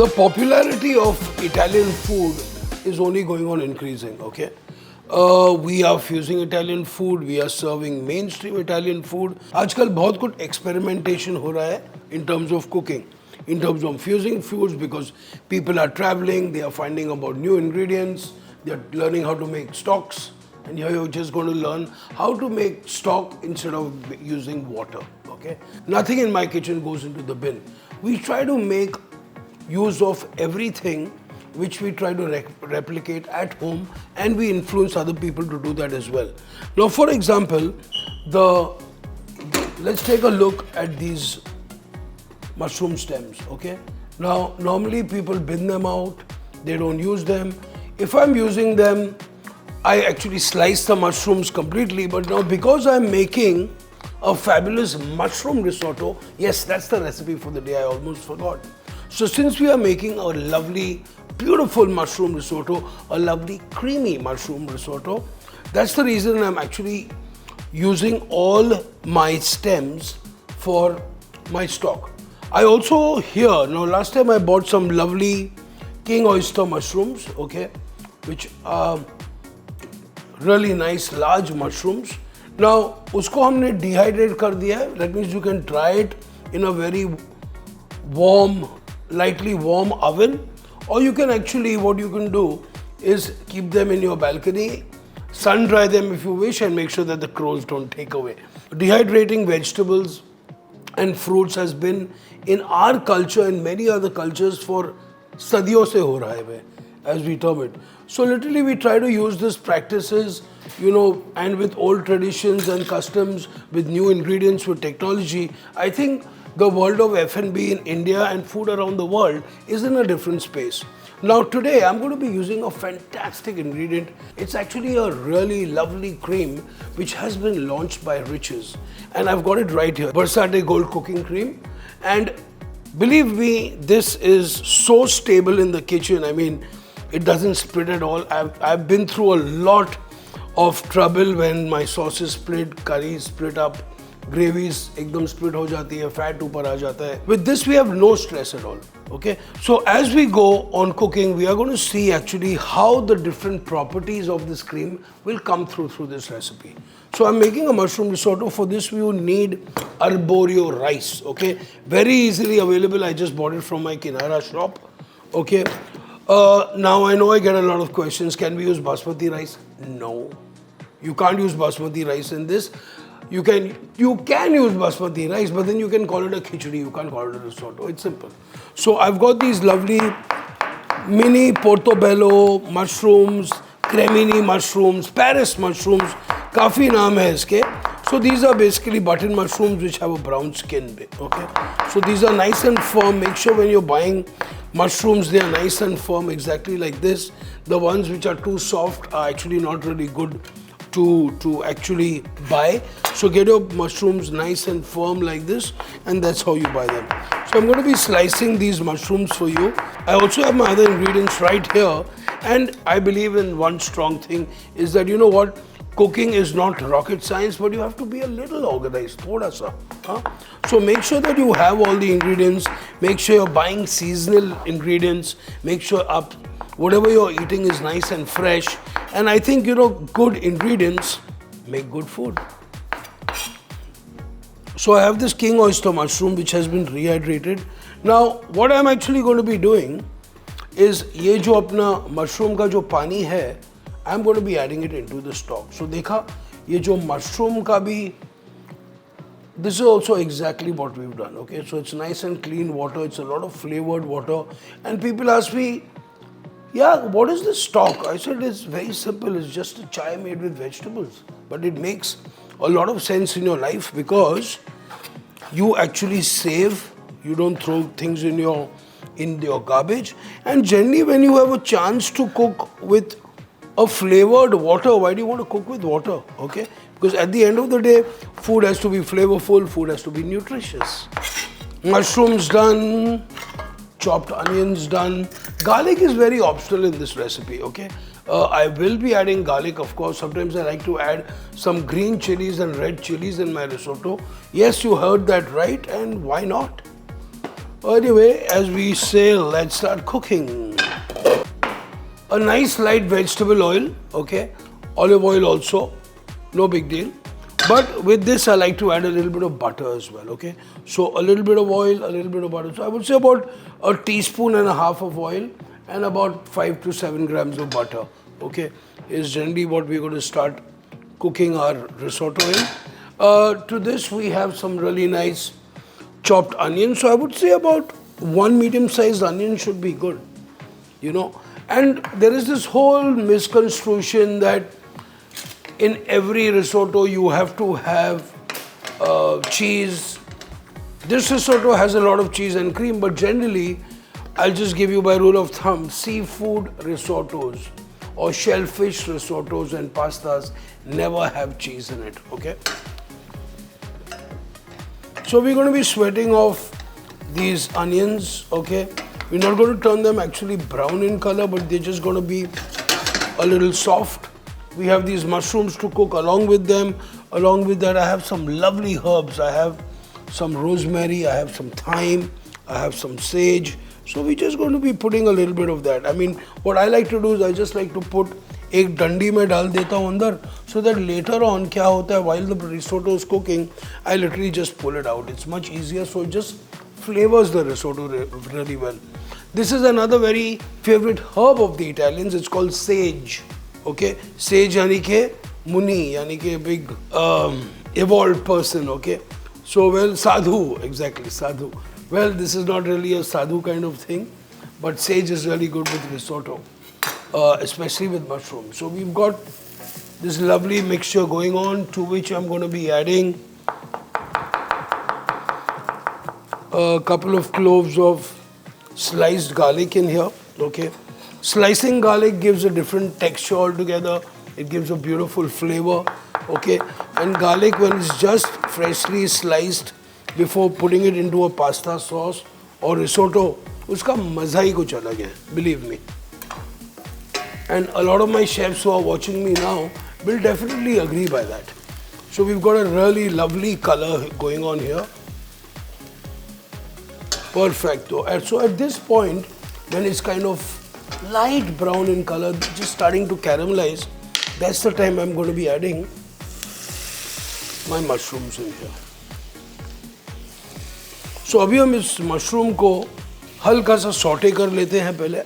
The popularity of Italian food is only going on increasing, okay? We are fusing Italian food, we are serving mainstream Italian food. आजकल बहुत कुछ experimentation हो रहा है in terms of cooking, in terms of fusing foods because people are traveling, they are finding about new ingredients, they are learning how to make stocks, and here you're just going to learn how to make stock instead of using water, okay? Nothing in my kitchen goes into the bin. We try to make use of everything which we try to replicate at home, and we influence other people to do that as well. Now, for example, let's take a look at these mushroom stems, okay? Now, normally people bin them out, they don't use them. If I'm using them, I actually slice the mushrooms completely, but now because I'm making a fabulous mushroom risotto, yes, that's the recipe for the day, I almost forgot. So since we are making a lovely, beautiful mushroom risotto, a lovely creamy mushroom risotto, that's the reason I'm actually using all my stems for my stock. I also here, now last time I bought some lovely King Oyster mushrooms, okay, which are really nice large mushrooms. Now, usko humne dehydrate kar diya hai. That means you can try it in a very warm, lightly warm oven, or you can actually, what you can do is keep them in your balcony, sun dry them if you wish, and make sure that the crows don't take away. Dehydrating vegetables and fruits has been in our culture and many other cultures for sadiyon se ho raha hai, as we term it. So literally we try to use these practices, you know, and with old traditions and customs, with new ingredients, with technology. I think the world of F&B in India and food around the world is in a different space. Now today I'm going to be using a fantastic ingredient. It's actually a really lovely cream which has been launched by Riches, and I've got it right here, Versatie Gold Cooking Cream. And believe me, this is so stable in the kitchen. I mean, it doesn't split at all. I've been through a lot of trouble when my sauces split, curries split up, gravies ekdam split ho jati hai, fat upar aa jata hai. With this we have no stress at all, okay? So as we go on cooking, we are going to see actually how the different properties of this cream will come through this recipe. So I'm making a mushroom risotto. For this you need Arborio rice, okay? Very easily available. I just bought it from my Kinara shop, okay? Now I know I get a lot of questions. Can we use basmati rice? No, you can't use basmati rice in this. You can use basmati rice, but then you can call it a khichdi. You can't call it a risotto. It's simple. So I've got these lovely mini portobello mushrooms, cremini mushrooms, Paris mushrooms. Kafi naam hai iske. So these are basically button mushrooms which have a brown skin, okay? So these are nice and firm. Make sure when you're buying mushrooms, they are nice and firm, exactly like this. The ones which are too soft are actually not really good to actually buy. So get your mushrooms nice and firm like this, and that's how you buy them. So I'm going to be slicing these mushrooms for you. I also have my other ingredients right here, and I believe in one strong thing is that, you know what, cooking is not rocket science, but you have to be a little organized, thoda sa. So make sure that you have all the ingredients, make sure you're buying seasonal ingredients, make sure whatever you're eating is nice and fresh. And I think, you know, good ingredients make good food. So I have this King Oyster mushroom which has been rehydrated. Now what I'm actually going to be doing is ye jo apna mushroom ka jo pani hai, I'm going to be adding it into the stock. So dekha, ye jo mushroom ka bhi, this is also exactly what we've done, okay? So it's nice and clean water, it's a lot of flavored water. And people ask me, yeah, what is this stock? I said it's very simple, it's just a chai made with vegetables. But it makes a lot of sense in your life because you actually save, you don't throw things in your garbage. And generally when you have a chance to cook with a flavored water, why do you want to cook with water, okay? Because at the end of the day, food has to be flavorful, food has to be nutritious. Mushrooms done, chopped onions done. Garlic is very optional in this recipe, okay? I will be adding garlic, of course. Sometimes I like to add some green chilies and red chilies in my risotto. Yes, you heard that right, and why not? Anyway, as we say, let's start cooking. A nice light vegetable oil, okay? Olive oil also, no big deal. But with this, I like to add a little bit of butter as well, okay? So a little bit of oil, a little bit of butter. So I would say about a teaspoon and a half of oil and about 5 to 7 grams of butter, okay? Is generally what we're going to start cooking our risotto in. To this, we have some really nice chopped onions. So I would say about one medium-sized onion should be good, you know. And there is this whole misconstruction that in every risotto you have to have cheese. This risotto has a lot of cheese and cream, but generally, I'll just give you by rule of thumb, seafood risottos or shellfish risottos and pastas never have cheese in it, okay? So we're going to be sweating off these onions, okay? We're not going to turn them actually brown in color, but they're just going to be a little soft. We have these mushrooms to cook along with them. Along with that, I have some lovely herbs. I have some rosemary, I have some thyme, I have some sage. So we're just going to be putting a little bit of that. I mean, what I like to do is I just like to put एक डंडी में डाल देता हूँ अंदर, so that later on क्या होता है, while the risotto is cooking, I literally just pull it out. It's much easier, so it just flavors the risotto really well. This is another very favorite herb of the Italians. It's called sage. Okay, sage यानी के मुनि, यानी के big evolved person. Okay, so well sadhu, exactly sadhu. Well, this is not really a sadhu kind of thing, but sage is really good with risotto, especially with mushrooms. So we've got this lovely mixture going on, to which I'm going to be adding a couple of cloves of sliced garlic in here, okay? Slicing garlic gives a different texture altogether. It gives a beautiful flavor, okay? And garlic, when it's just freshly sliced before putting it into a pasta sauce or risotto, uska maza hi kuch alag hai, believe me. And a lot of my chefs who are watching me now will definitely agree by that. So we've got a really lovely color going on here. Perfecto. And so at this point, when it's kind of light brown in color, just starting to caramelize, that's the time I'm going to be adding my mushrooms in here. So अभी हम इस mushroom को हल्का सा saute कर लेते हैं पहले.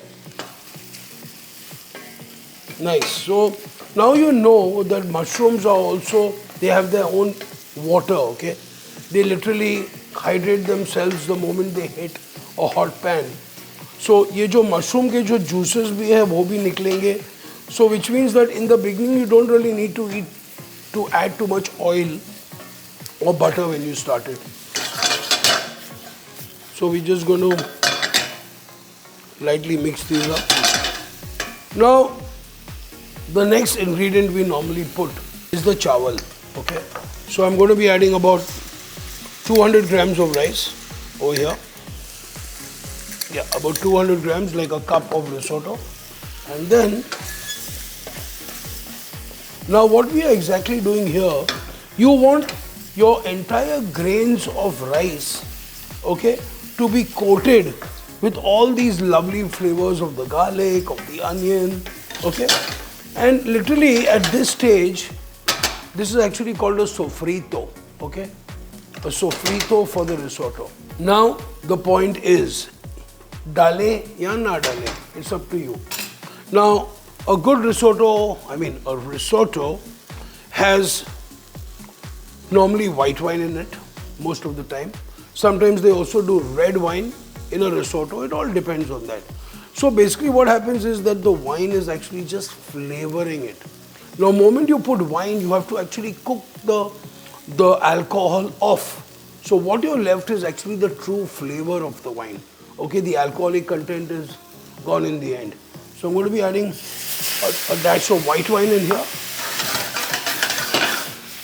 Nice. So now you know that mushrooms are also, they have their own water, okay? They literally hydrate themselves the moment they hit a hot pan. So ये जो mushroom के जो juices भी है वो भी निकलेंगे. So which means that in the beginning you don't really need to add too much oil or butter when you start it. So we're just going to lightly mix these up. Now, the next ingredient we normally put is the chawal, okay? So I'm going to be adding about 200 grams of rice over here. Yeah, about 200 grams, like a cup of risotto. And then, now what we are exactly doing here, you want your entire grains of rice, okay, to be coated with all these lovely flavors of the garlic, of the onion, okay? And literally at this stage, this is actually called a sofrito, okay? A sofrito for the risotto. Now, the point is, dale ya na dale, it's up to you. Now, a good risotto, a risotto has normally white wine in it, most of the time. Sometimes they also do red wine in a risotto. It all depends on that. So basically what happens is that the wine is actually just flavoring it. Now, the moment you put wine, you have to actually cook the alcohol off. So what you're left is actually the true flavor of the wine. Okay, the alcoholic content is gone in the end. So I'm going to be adding a dash of white wine in here.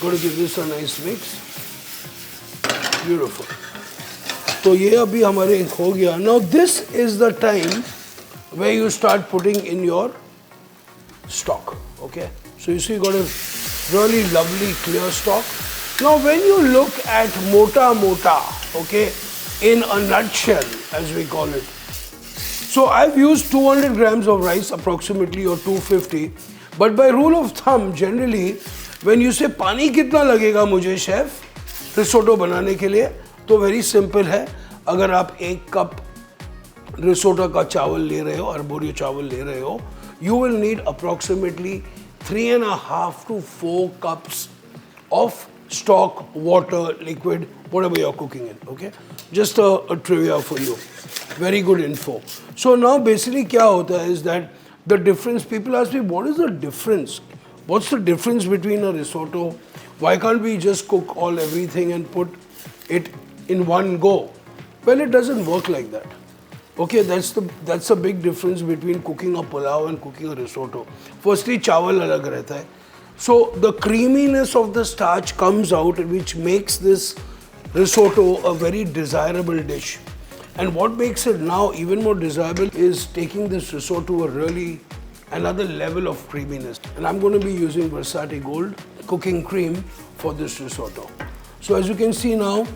Going to give this a nice mix. Beautiful. So ये अभी हमारे हो गया. Now this is the time where you start putting in your stock. Okay. So you see, you got a really lovely clear stock. Now when you look at mota, okay, in a nutshell, as we call it. So I've used 200 grams of rice approximately, or 250. But by rule of thumb, generally, when you say पानी कितना लगेगा मुझे chef risotto बनाने के लिए, तो very simple है. अगर आप 1 कप रिसोटो का चावल ले रहे हो, अर्बोरियो चावल ले रहे हो, you will need approximately 3.5 to 4 cups of stock, water, liquid, whatever you're cooking in, okay? Just a trivia for you. Very good info. So now basically क्या होता है is that the difference, people ask me, what is the difference? What's the difference between a risotto? Why can't we just cook everything and put it in one go? Well, it doesn't work like that. Okay, that's a big difference between cooking a pulao and cooking a risotto. Firstly, chawal alag rehta hai. So the creaminess of the starch comes out, which makes this risotto a very desirable dish. And what makes it now even more desirable is taking this risotto to another level of creaminess. And I'm going to be using Versatie Gold cooking cream for this risotto. So as you can see now,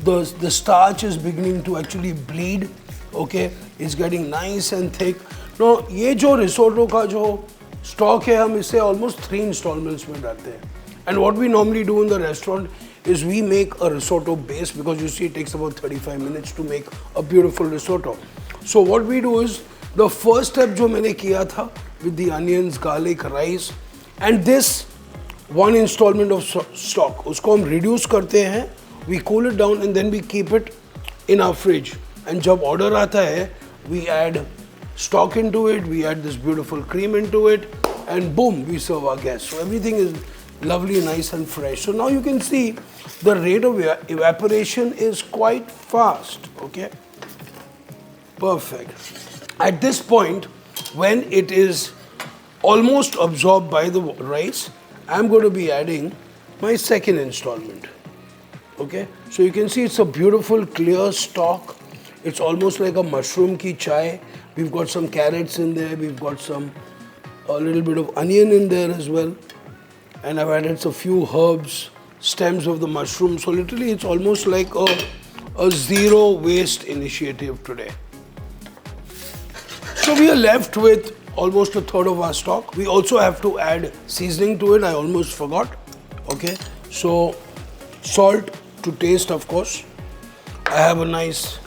the starch is beginning to actually bleed. Okay, it's getting nice and thick. Now, ये जो risotto का जो stock है, हम इसे almost 3 installments में डालते हैं. And what we normally do in the restaurant is we make a risotto base, because you see it takes about 35 minutes to make a beautiful risotto. So what we do is, the first step जो मैंने किया था with the onions, garlic, rice and this 1 installment of stock, उसको हम reduce करते हैं, we cool it down and then we keep it in our fridge. And जब order आता है, we add stock into it, we add this beautiful cream into it, and boom, we serve our guests. So everything is lovely, nice and fresh. So now you can see the rate of evaporation is quite fast, okay? Perfect. At this point, when it is almost absorbed by the rice, I'm going to be adding my second installment, okay? So you can see it's a beautiful clear stock. It's almost like a mushroom ki chai. We've got some carrots in there. We've got a little bit of onion in there as well. And I've added a few herbs, stems of the mushroom. So literally it's almost like a zero waste initiative today. So we are left with almost a third of our stock. We also have to add seasoning to it. I almost forgot. Okay. So salt to taste, of course. I have a nice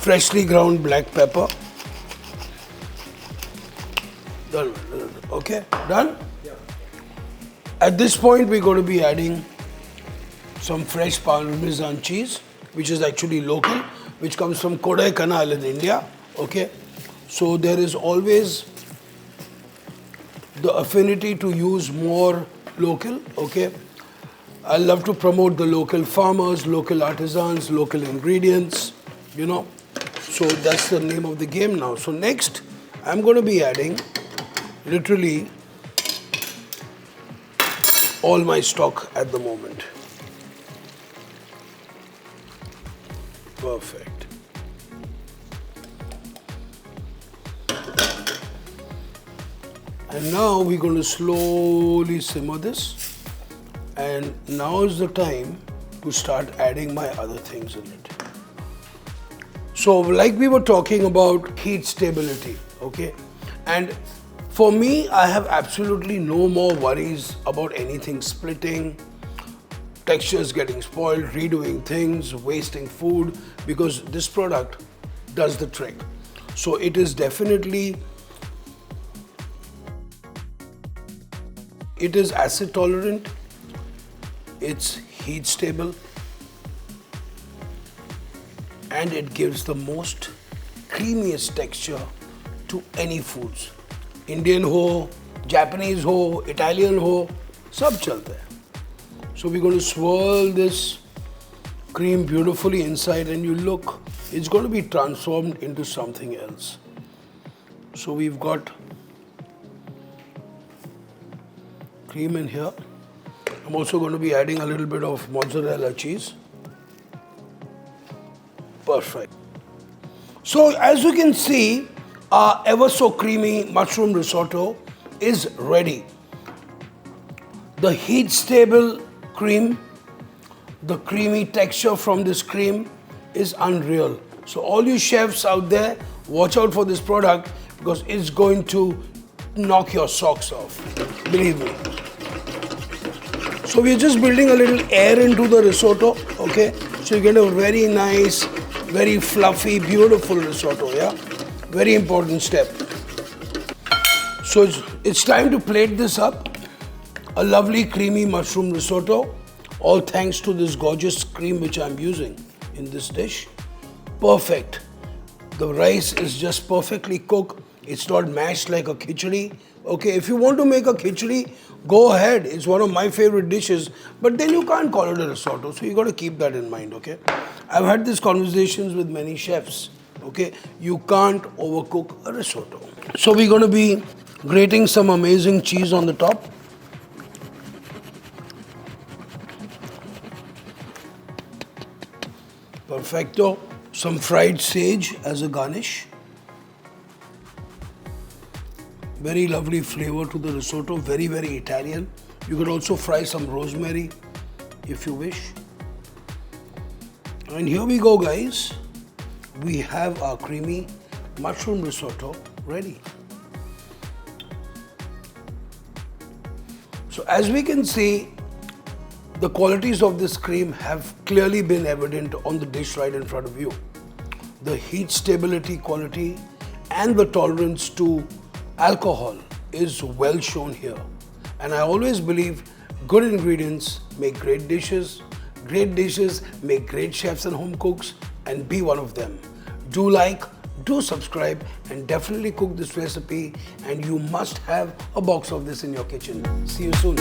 freshly ground black pepper. Done. Okay, done? Yeah. At this point, we're going to be adding some fresh Parmesan cheese, which is actually local, which comes from Kodaikanal in India. Okay, so there is always the affinity to use more local. Okay, I love to promote the local farmers, local artisans, local ingredients, you know. So that's the name of the game now. So next, I'm going to be adding literally all my stock at the moment. Perfect. And now we're going to slowly simmer this. And now is the time to start adding my other things in it. So like we were talking about heat stability, okay? And for me, I have absolutely no more worries about anything splitting, textures getting spoiled, redoing things, wasting food, because this product does the trick. So it is definitely, it is acid tolerant, it's heat stable, and it gives the most creamiest texture to any foods. Indian ho, Japanese ho, Italian ho, sab chalta hai. So we're going to swirl this cream beautifully inside, and you look, it's going to be transformed into something else. So we've got cream in here. I'm also going to be adding a little bit of mozzarella cheese. Perfect. So as you can see, our ever so creamy mushroom risotto is ready. The heat stable cream, the creamy texture from this cream is unreal. So all you chefs out there, watch out for this product because it's going to knock your socks off, believe me. So we're just building a little air into the risotto, okay? So you get a very nice, very fluffy, beautiful risotto, yeah? Very important step. So it's time to plate this up. A lovely creamy mushroom risotto, all thanks to this gorgeous cream which I'm using in this dish. Perfect. The rice is just perfectly cooked. It's not mashed like a khichdi. Okay, if you want to make a khichdi, go ahead. It's one of my favorite dishes, but then you can't call it a risotto. So you got to keep that in mind, okay? I've had these conversations with many chefs, okay? You can't overcook a risotto. So we're going to be grating some amazing cheese on the top. Perfecto. Some fried sage as a garnish. Very lovely flavor to the risotto, very, very Italian. You could also fry some rosemary if you wish. And here we go, guys. We have our creamy mushroom risotto ready. So as we can see, the qualities of this cream have clearly been evident on the dish right in front of you. The heat stability quality and the tolerance to alcohol is well shown here. And I always believe good ingredients make great dishes make great chefs and home cooks, and be one of them. Do like, do subscribe, and definitely cook this recipe, and you must have a box of this in your kitchen. See you soon.